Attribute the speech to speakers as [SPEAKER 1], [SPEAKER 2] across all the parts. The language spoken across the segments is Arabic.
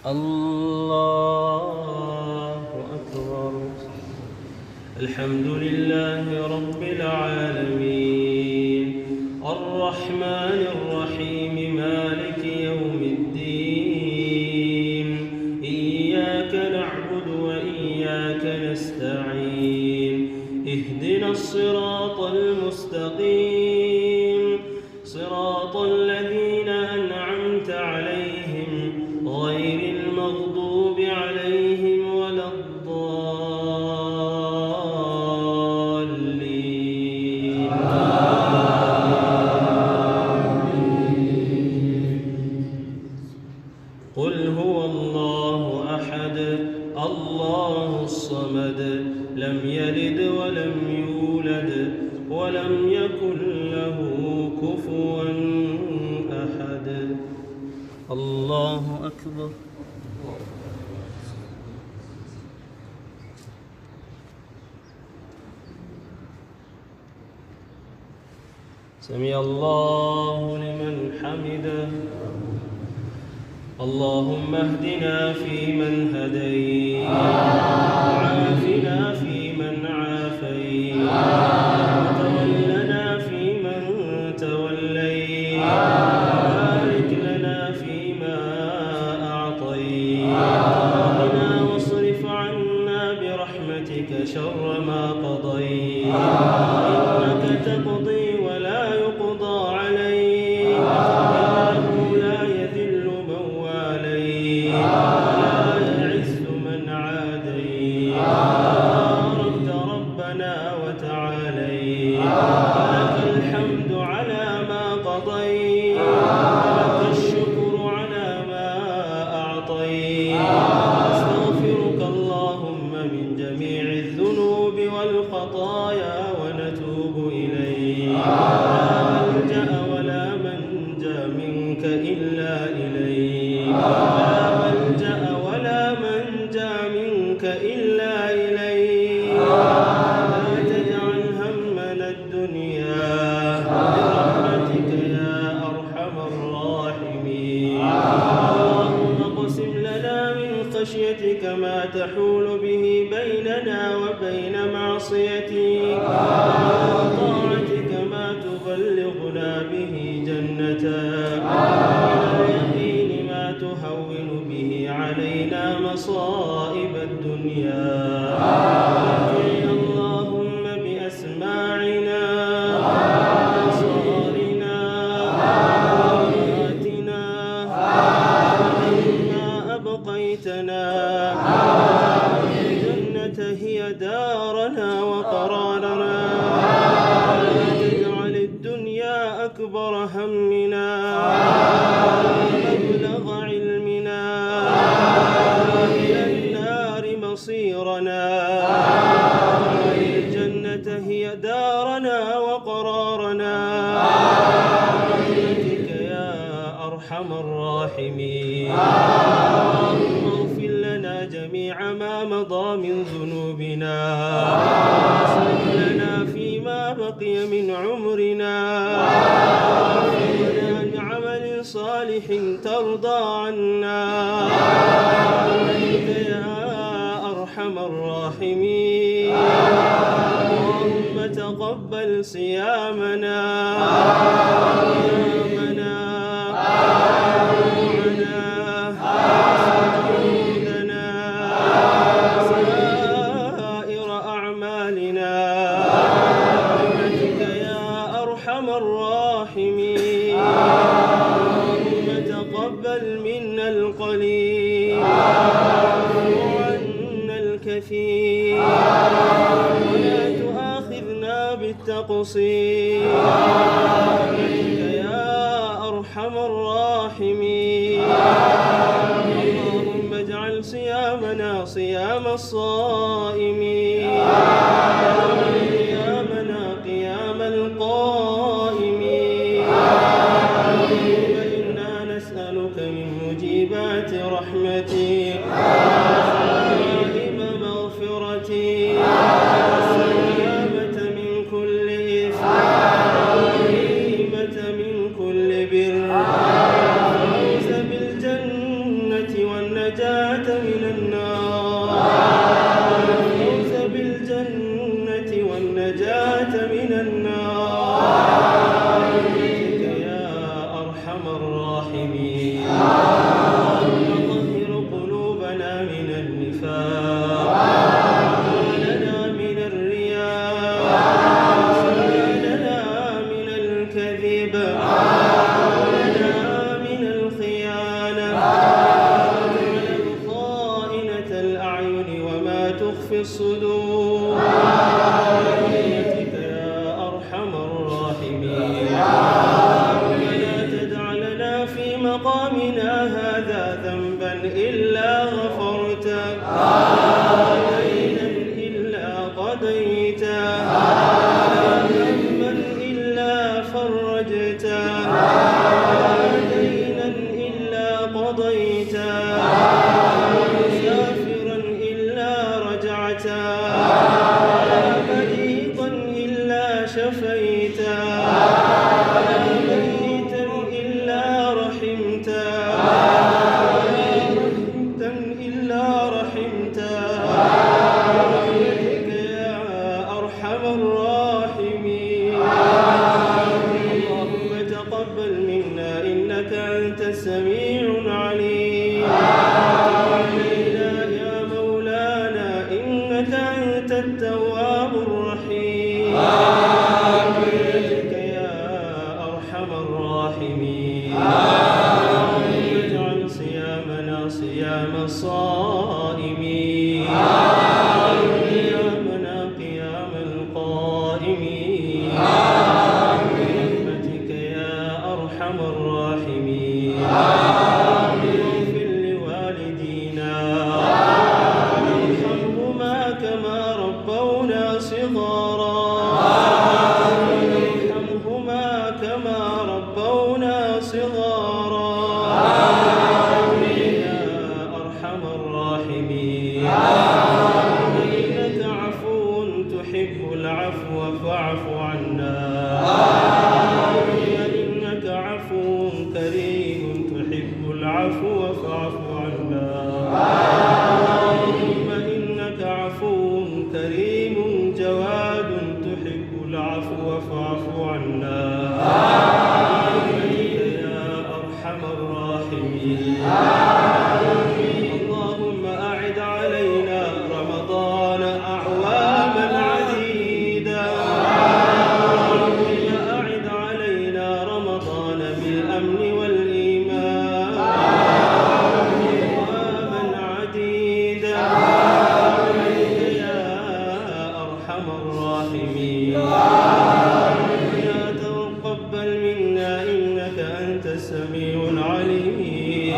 [SPEAKER 1] الله أكبر. الحمد لله رب العالمين الرحمن الرحيم مالك يوم الدين إياك نعبد وإياك نستعين اهدنا الصراط المستقيم صراط الذين أنعمت عليهم غير المغضوب عليهم ولا الضالين. قل هو الله أحد الله الصمد لم يلد ولم يولد ولم يكن له كفوا أحد. الله أكبر. سمع الله لمن حمده. اللهم اهدنا فيمن هديت وعافنا فيمن عافيت وتولنا فيمن توليت وبارك لنا فيما أعطيت وقنا واصرف عنا برحمتك شر ما قضيت إنك تقضي ولا يقضى عليك إنه لا يذل من واليت ولا يعز من عاديت باركت ربنا وتعاليت لك الحمد على ما قضيت ولك الشكر على ما أعطيت نستغفرك اللهم من جميع الذنوب والخطايا ونتوب إليك لا ملجأ ولا منجا منك إلا إليك لا ملجأ ولا منجا منك إلا إليك لا تجعل همنا الدنيا برحمتك يا أرحم الراحمين. اللهم اقسم لنا من خشيتك ما تحول به بيننا وبين معصيتك ومن طاعتك ما تبلغنا به جنتك ومن اليقين ما تهون به علينا مصائب الدنيا. متعنا اللهم بأسماعنا وأبصارنا وقواتنا مما أبقيتنا الجنة هي دارنا وقرارنا ولا تجعل الدنيا أكبر همنا مبلغ علمنا إلى النار مصيرنا الجنة هي دارنا وقرارنا برحمتك يا أرحم الراحمين. اللهم اغفر لنا جميع ما مضى من ذنوبنا واصلح لنا فيما بقي من عمرنا ووفقنا لعمل صالح ترضى عنا برحمتك يا أرحم الراحمين. اللهم تقبل صيامنا قيامنا ركوعنا سجودنا سائر أعمالنا برحمتك يا أرحم الراحمين. اللهم تقبل منا القليل وعنا الكثير ولا تؤاخذنا بالتقصير برحمتك يا أرحم الراحمين. اللهم اجعل صيامنا صيام الصائمين وقيامنا قيام القائمين. اللهم إنا نسألك من موجبات رحمتك وعزائم مغفرتك والسلامة من كل إثم والغنيمة من كل بر والفوز بالجنة والنجاة والنجاة من النار، الفوز بالجنة والنجاة من النار برحمتك يا أرحم الراحمين. اللهم طهر قلوبنا من النفاق ولنا من الرياء ولنا من الكذب ولنا من الخيانة واجعل خائنة الأعين وما تخفي الصدور برحمتك يا أرحم الراحمين. ولا تدع لنا في مقامنا هذا ذنبا إلا غفرته ولا دينا إلا قضيته ولا هما إلا فرجته ولا دينا إلا قضيته ولا مسافرا إلا رجعته ولا مريضا إلا شفيته ولا ميتا إلا رحمته ولا ميتا إلا رحمته برحمتك يا أرحم الراحمين. اللهم تقبل منا إنك أنت السميع العليم، وتب علينا يا مولانا إنك أنت التواب الرحيم برحمتك يا أرحم الراحمين. اللهم اجعل صيامنا صيام الصائمين وقيامنا قيام القائمين برحمتك يا أرحم الراحمين. اغفر لوالدينا وارحمهما كما ربونا صغارا وارحمهما كما ربونا صغارا يا أرحم الراحمين. إنك عفو تحب العفو فاعف عنا. إنك عفو كريم تحب العفو فاعف عنا. اللهم إنك عفو كريم جواد تحب العفو فاعف عنا برحمتك يا أرحم الراحمين. اللهم أعد علينا رمضان أعواما عديدة. اللهم أعد علينا رمضان بالأمن والإيمان أعواما عديدة برحمتك يا أرحم الراحمين. يا تقبل منا إنك أنت السميع العليم.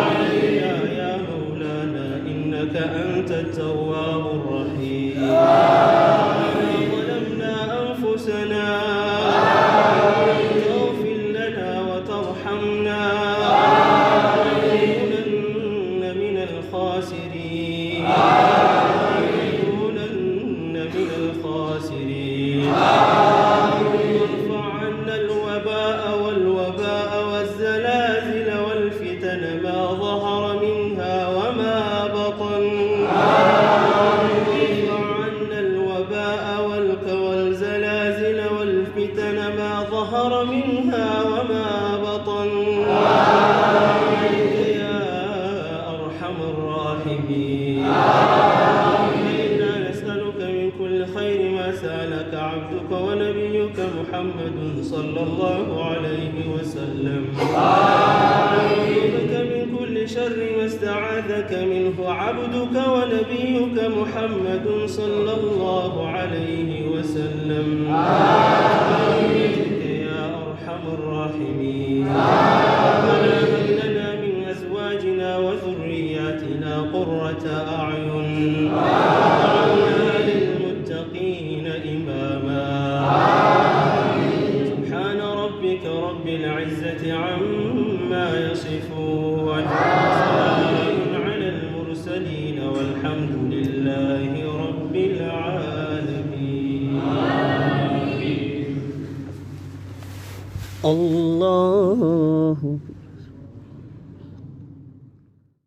[SPEAKER 1] علينا يا مولانا إنك أنت التواب الرحيم. ظلمنا أنفسنا تغفر لنا وترحمنا لنكونن من الخاسرين لنكونن من الخاسرين. وارفع عنا الوباء والزلازل والفتن ما ظهر منها وما بطن. وارفع عنا الوباء والزلازل والفتن ما ظهر منها وما بطن يا أرحم الراحمين. إنا نسألك من كل خير ما سألك عبدك ونبيك محمد صلى الله عليه وسلم. ونعوذ بك من كل شر ما استعاذك منه عبدك ونبيك محمد صلى الله عليه وسلم. برحمتك يا أرحم الراحمين. ربنا هب لنا من أزواجنا وذرياتنا قرة أعين واجعلنا للمتقين إماما. سبحان ربك رب العزة عما يصفون وسلام على المرسلين والحمد لله رب العالمين.
[SPEAKER 2] الله